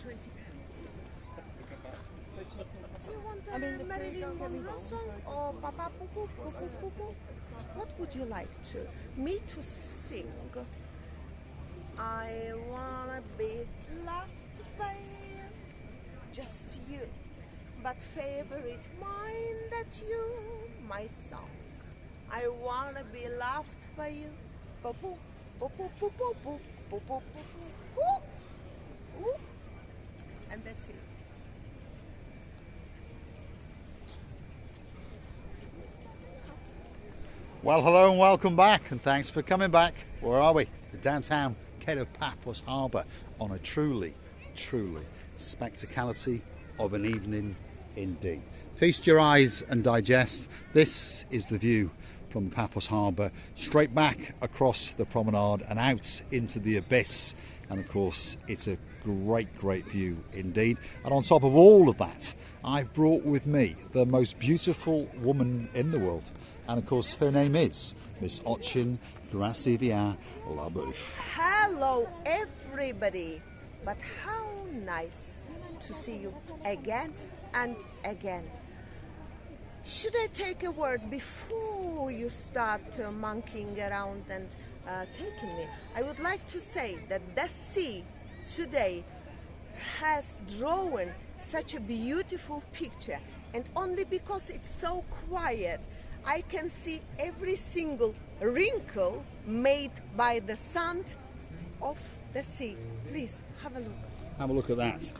£20. Do you want the Marilyn Monroe song or Papa Poo Poo Poo Poo Poo Poo? What would you like to? Me to sing? I wanna be loved by just you, but favorite mine that you, my song. I wanna be loved by you. Poo poo poo poo poo poo poo poo poo poo poo. And that's it. Well, hello and welcome back, and thanks for coming back. Where are we? The downtown Cape of Paphos Harbour on a truly spectacality of an evening indeed. Feast your eyes and digest. This is the view from Paphos Harbour, straight back across the promenade and out into the abyss. And of course, it's a great view indeed. And on top of all of that, I've brought with me the most beautiful woman in the world. And of course, her name is Miss Ochin Gracivia Labouf. Hello, everybody. But how nice to see you again and again. Should I take a word before you start monkeying around and taking me? I would like to say that the sea today has drawn such a beautiful picture, and only because it's so quiet I can see every single wrinkle made by the sand of the sea. Please have a look. Have a look at that.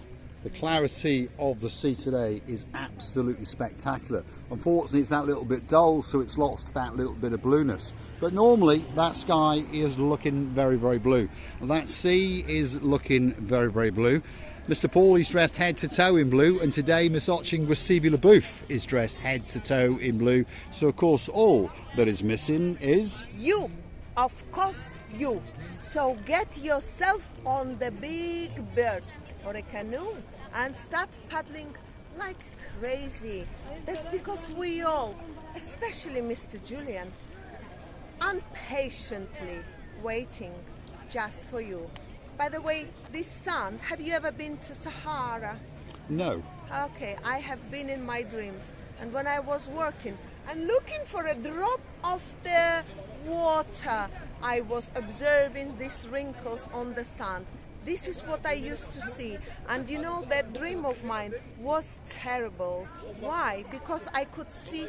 The clarity of the sea today is absolutely spectacular. Unfortunately, it's that little bit dull, so it's lost that little bit of blueness. But normally, that sky is looking very blue. And that sea is looking very blue. Mr. Paul is dressed head to toe in blue, and today Miss Ochin Gracivia Labouf is dressed head to toe in blue. So of course, all that is missing is you. Of course, you. So get yourself on the big bird or a canoe and start paddling like crazy. That's because we all, especially Mr. Julian, impatiently waiting just for you. By the way, this sand, have you ever been to Sahara? no. Okay, I have been in my dreams, and when I was working and looking for a drop of the water, I was observing these wrinkles on the sand. This is what I used to see, and you know, that dream of mine was terrible. Why? Because I could see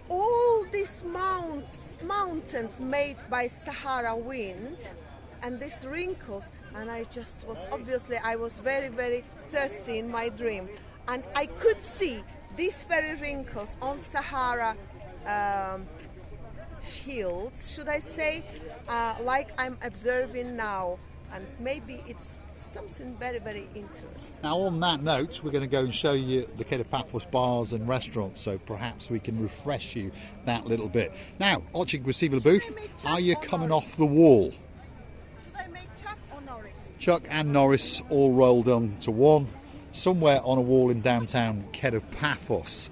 all these mountains made by Sahara wind and these wrinkles, and I just was, obviously I was very thirsty in my dream, and I could see these very wrinkles on Sahara fields, should I say, like I'm observing now, and maybe it's something very interesting. Now on that note, we're going to go and show you the Cape of Paphos bars and restaurants, so perhaps we can refresh you that little bit. Now, Ochin Gracivia Labouf, are you coming off the wall? Should I make Chuck or Norris? Chuck and Norris all rolled onto one, somewhere on a wall in downtown Cape of Paphos.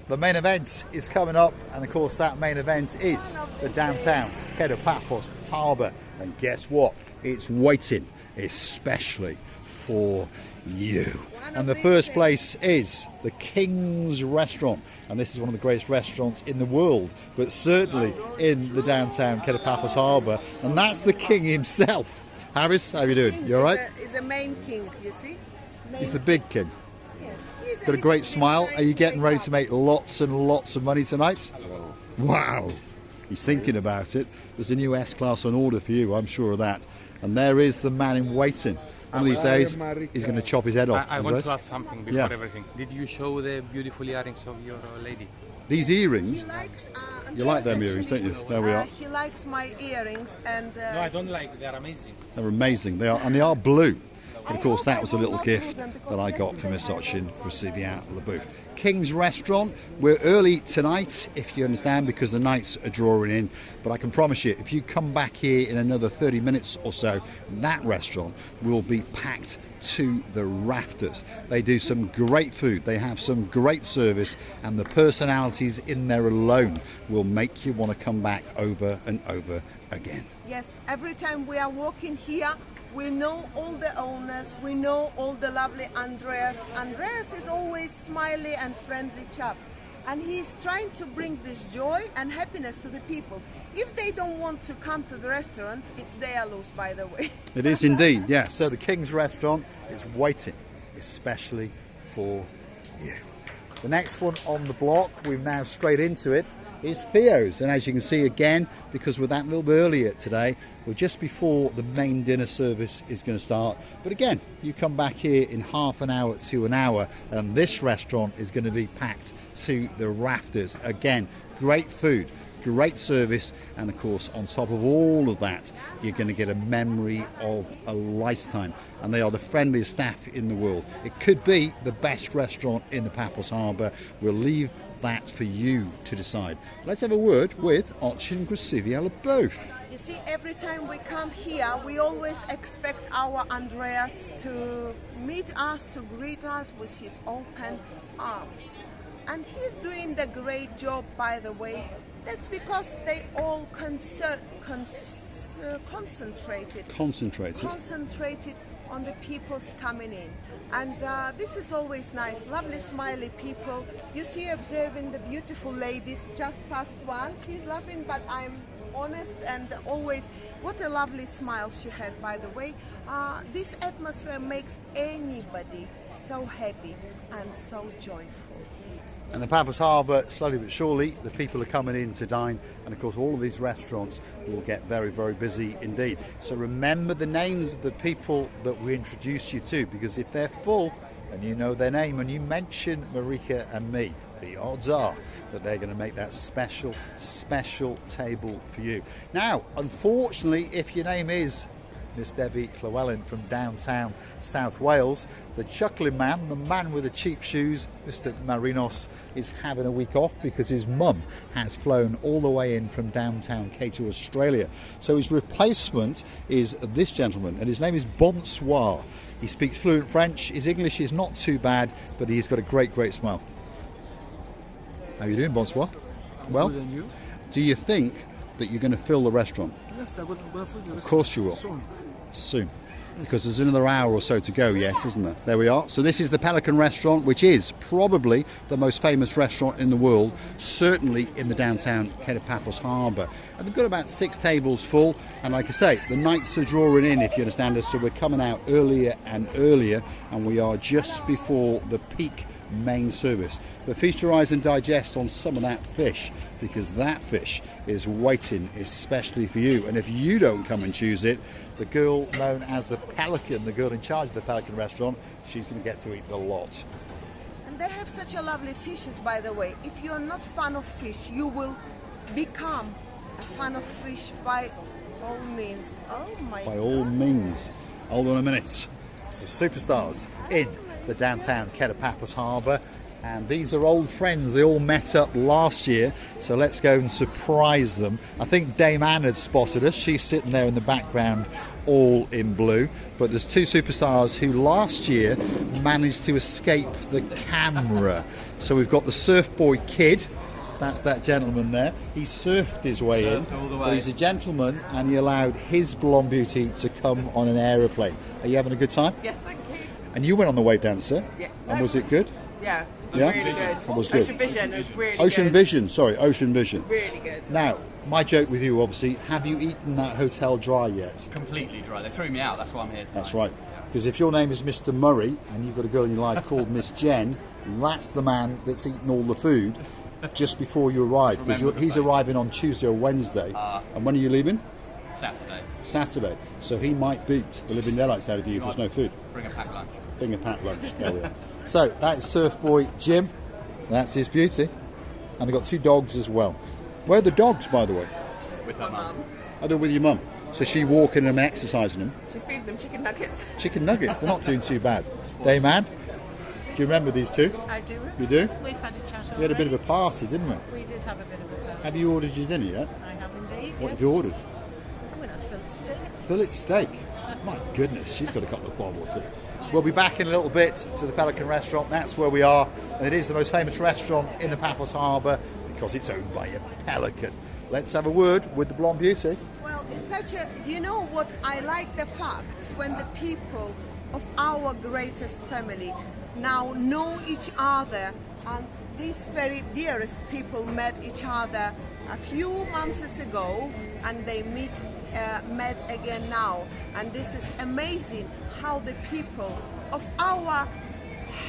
The main event is coming up, and of course that main event is the downtown Cape of Paphos Harbour. And guess what? It's waiting especially for you. And the first place is the King's Restaurant, and this is one of the greatest restaurants in the world, but certainly in the downtown Cape of Paphos Harbour, and that's the king himself. Harris, how are you doing? You all right? He's a main king, you see? He's the big king. Yes. Got a great smile. Are you getting ready to make lots and lots of money tonight? Wow. He's thinking about it. There's a new S-Class on order for you, I'm sure of that. And there is the man in waiting. One of these days, he's going to chop his head off. I want to ask something before everything. Did you show the beautiful earrings of your lady? These earrings, He likes, you like them earrings, don't you? There we are. He likes my earrings, and No, I don't like. They are amazing. They're amazing. They are, and they are blue. And of course, that was a little gift that I got from Miss Ochin Gracivia Labouf. King's Restaurant, we're early tonight, if you understand, because the nights are drawing in. But I can promise you, if you come back here in another 30 minutes or so, that restaurant will be packed to the rafters. They do some great food, they have some great service, and the personalities in there alone will make you want to come back over and over again. yes, every time we are walking here, We know all the owners, we know all the lovely Andreas. Andreas is always smiley and friendly chap, and he's trying to bring this joy and happiness to the people. If they don't want to come to the restaurant, it's their loss, by the way. It is indeed, yeah. So the King's Restaurant is waiting especially for you. The next one on the block, we're now straight into it, is Theos. And as you can see again, because we're that little bit earlier today, we're just before the main dinner service is going to start. But again, you come back here in half an hour to an hour and this restaurant is going to be packed to the rafters. Again, great food, great service, and of course on top of all of that you're going to get a memory of a lifetime, and they are the friendliest staff in the world. It could be the best restaurant in the Paphos Harbour. We'll leave that for you to decide. Let's have a word with Ochin Grasiviala both. You see, every time we come here, we always expect our Andreas to meet us, to greet us with his open arms. And he's doing the great job, by the way. That's because they all concentrated on the people's coming in. And this is always nice, lovely smiley people. You see, observing the beautiful ladies just past one. She's laughing, but I'm honest, and always, what a lovely smile she had, by the way. This atmosphere makes anybody so happy and so joyful. And the Paphos Harbour, slowly but surely, the people are coming in to dine, and of course all of these restaurants will get very, very busy indeed. So remember the names of the people that we introduced you to, because if they're full and you know their name and you mention Marika and me, the odds are that they're going to make that special table for you. Now, unfortunately, if your name is Miss Debbie Llewellyn from downtown South Wales, the chuckling man, the man with the cheap shoes, Mr. Marinos, is having a week off because his mum has flown all the way in from downtown Cato, Australia. So his replacement is this gentleman, and his name is Bonsoir. He speaks fluent French. His English is not too bad, but he's got a great smile. How are you doing, Bonsoir? Well, Good, and you? do you think that you're going to fill the restaurant? Yes, I will fill the restaurant. Of course you will. Soon. Because there's another hour or so to go yet, isn't there? There we are. So this is the Pelican Restaurant, which is probably the most famous restaurant in the world, certainly in the downtown Paphos Harbour. And they've got about 6 tables full, and like I say, the nights are drawing in, if you understand us, so we're coming out earlier and earlier, and we are just before the peak main service. But feast your eyes and digest on some of that fish, because that fish is waiting especially for you. And if you don't come and choose it, the girl known as the Pelican, the girl in charge of the Pelican Restaurant, she's going to get to eat the lot. And they have such a lovely fishes, by the way. If you're not fan of fish, you will become a fan of fish by all means. Oh my By all means. Hold on a minute. It's the superstars in the downtown Paphos Harbour, and these are old friends. They all met up last year, so let's go and surprise them. I think Dame Anne had spotted us. She's sitting there in the background all in blue, but there's 2 superstars who last year managed to escape the camera. So we've got the surf boy kid. That's that gentleman there. He surfed his way in, but he's a gentleman, and he allowed his blonde beauty to come on an aeroplane. Are you having a good time? Yes, thank you. And you went on the wave dancer. Yeah. And was it good? Yeah, Yeah? really good. It was good. Ocean Vision was really Ocean good. Vision, sorry, Ocean Vision. Really good. Now, my joke with you, obviously, have you eaten that hotel dry yet? Completely dry. They threw me out. That's why I'm here tonight. That's right. Because if your name is Mr. Murray and you've got a girl in your life called Miss Jen, that's the man that's eaten all the food just before you arrive. Because he's arriving on Tuesday or Wednesday. And when are you leaving? Saturday. So he might beat the living daylights out of you if there's no food. Bring a packed lunch. Bring a packed lunch. There we are. So that's Surf Boy Jim. That's his beauty. And they've got 2 dogs as well. Where are the dogs, by the way? With her mum. Oh, they're with your mum. So she walking them and exercising them. She's feeding them chicken nuggets. Chicken nuggets. They're not doing too bad. Hey, man. Do you remember these 2? I do. You do? We've had a chat already. We had a bit of a party, didn't we? We did have a bit of a party. Have you ordered your dinner yet? I have indeed. What yes. have you ordered? I'm going to fill the steak. Fillet steak. My goodness, she's got a couple of bob or 2. We'll be back in a little bit to the Pelican Restaurant. That's where we are. And it is the most famous restaurant in the Paphos Harbour because it's owned by a pelican. Let's have a word with the blonde beauty. Well, It's such a, you know what, I like the fact when the people of our greatest family now know each other, and these very dearest people met each other a few months ago and they met again now. And this is amazing how the people of our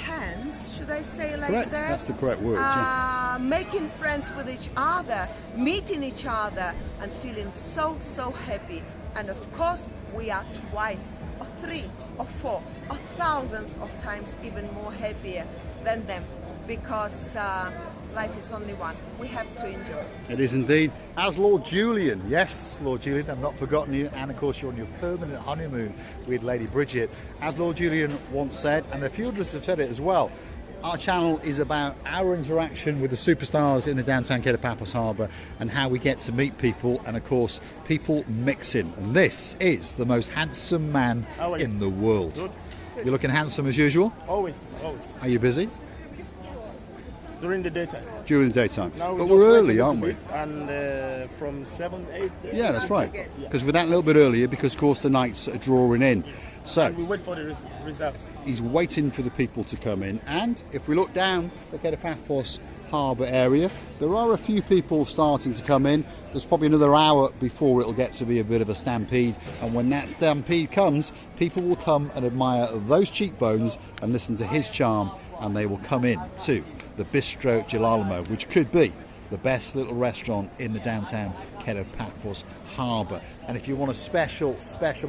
hands, should I say like Correct, that? that's the correct words, yeah. Making friends with each other, meeting each other and feeling so, so happy. And of course, we are twice or three or four or thousands of times even more happier than them, because life is only one. We have to enjoy. It is indeed. As Lord Julian, yes, Lord Julian, I've not forgotten you, and of course you're on your permanent honeymoon with Lady Bridget. As Lord Julian once said, and a few others have said it as well, our channel is about our interaction with the superstars in the downtown Kate of Paphos Harbour and how we get to meet people, and of course people mixing. And this is the most handsome man in the world. Good. You're looking handsome as usual. Always, always. Are you busy? During the daytime. During the daytime. Now But just we're wait a early, little aren't we? bit, and from 7, 8. Yeah, that's right. again. Because we're that little bit earlier because, of course, the nights are drawing in. So We wait for the results. he's waiting for the people to come in. And if we look down the Kate of Paphos Harbour area, there are a few people starting to come in. There's probably another hour before it'll get to be a bit of a stampede. And when that stampede comes, people will come and admire those cheekbones and listen to his charm, and they will come in to the Bistro Girolamo, which could be the best little restaurant in the downtown Kate of Paphos Harbour. And if you want a special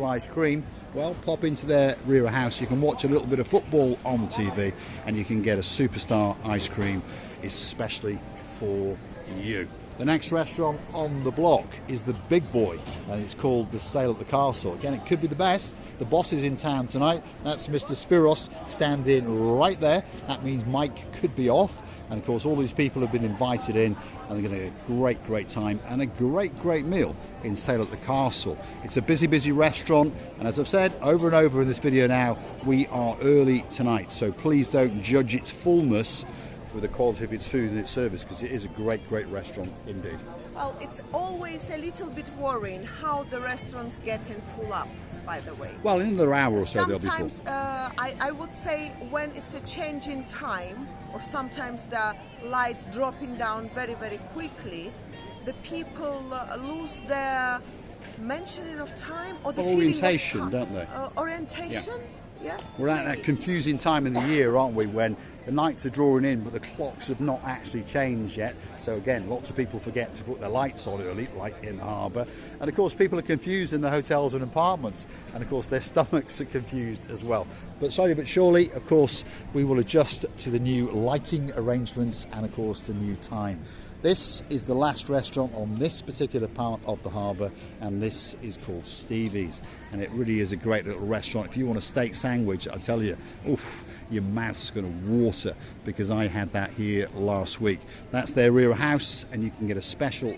ice cream, well, pop into their rear house. You can watch a little bit of football on the TV and you can get a superstar ice cream especially for you. The next restaurant on the block is the Big Boy, and it's called the Sail at the Castle. Again, it could be the best. The boss is in town tonight. That's Mr. Spiros standing right there. That means Mike could be off. And of course, all these people have been invited in, and they're going to get a great time and a great meal in Sail at the Castle. It's a busy restaurant, and as I've said over and over in this video now, we are early tonight, so please don't judge its fullness with the quality of its food and its service, because it is a great restaurant indeed. Well, it's always a little bit worrying how the restaurant's getting full up, by the way. Well, in another hour or so they'll be full. Sometimes, I would say when it's a change in time, or sometimes the lights dropping down very quickly, the people lose their mentioning of time or the Orientation, feeling of don't they? Orientation, yeah. We're at that confusing time in the year, aren't we, when the nights are drawing in but the clocks have not actually changed yet. So again, lots of people forget to put their lights on early, like in the harbour. And of course people are confused in the hotels and apartments, and of course their stomachs are confused as well. But slowly but surely, of course, we will adjust to the new lighting arrangements and of course the new time. This is the last restaurant on this particular part of the harbour, and this is called Stevie's, and it really is a great little restaurant. If you want a steak sandwich, I tell you, oof, your mouth's going to water, because I had that here last week. That's their rear house, and you can get a special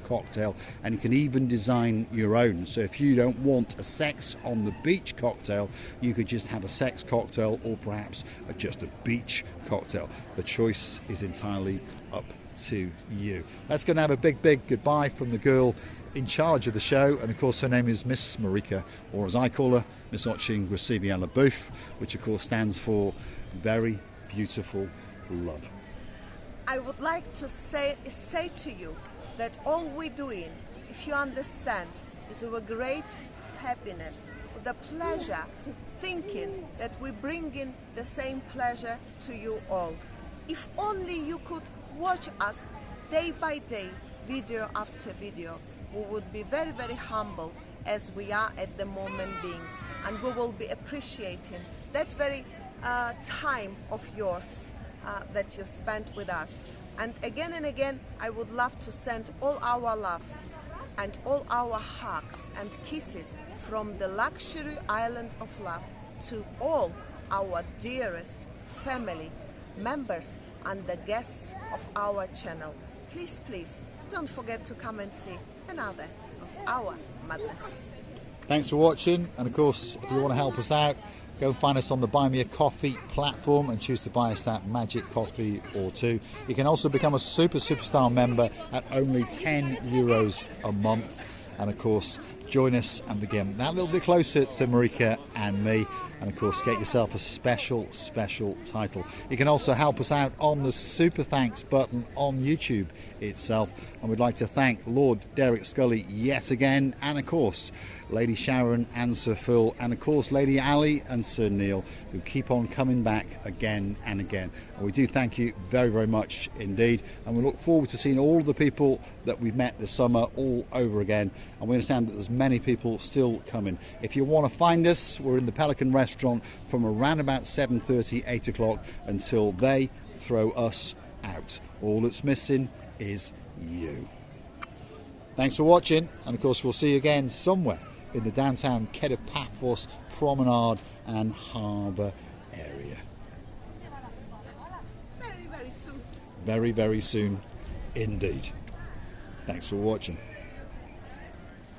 cocktail, and you can even design your own. So if you don't want a sex on the beach cocktail, you could just have a sex cocktail, or perhaps just a beach cocktail. The choice is entirely up to you. Let's go and have a big goodbye from the girl in charge of the show, and of course her name is Miss Marika, or as I call her, Miss Oching Grasibian Labouf, which of course stands for very beautiful love. I would like to say to you that all we're doing, if you understand, is with great happiness, with the pleasure, thinking that we bring in the same pleasure to you all. If only you could watch us day by day, video after video, we would be very humble as we are at the moment being, and we will be appreciating that very time of yours that you spent with us. And again, I would love to send all our love and all our hugs and kisses from the luxury island of love to all our dearest family members and the guests of our channel. Please don't forget to come and see another of our madnesses. Thanks for watching, and of course if you want to help us out, go and find us on the Buy Me a Coffee platform and choose to buy us that magic coffee or two. You can also become a superstar member at only €10 a month, and of course join us and begin that little bit closer to Marika and me, and of course get yourself a special title. You can also help us out on the super thanks button on YouTube itself, and we'd like to thank Lord Derek Scully yet again, and of course Lady Sharon and Sir Phil, and of course Lady Ali and Sir Neil, who keep on coming back again and again. And we do thank you very much indeed, and we look forward to seeing all of the people that we've met this summer all over again, and we understand that there's many people still coming. If you want to find us, we're in the Pelican Restaurant from around about 7:30, 8 o'clock until they throw us out. All that's missing is you. Thanks for watching, and of course we'll see you again somewhere in the downtown Ked of Paphos promenade and harbour area. Very soon. Very soon indeed. Thanks for watching.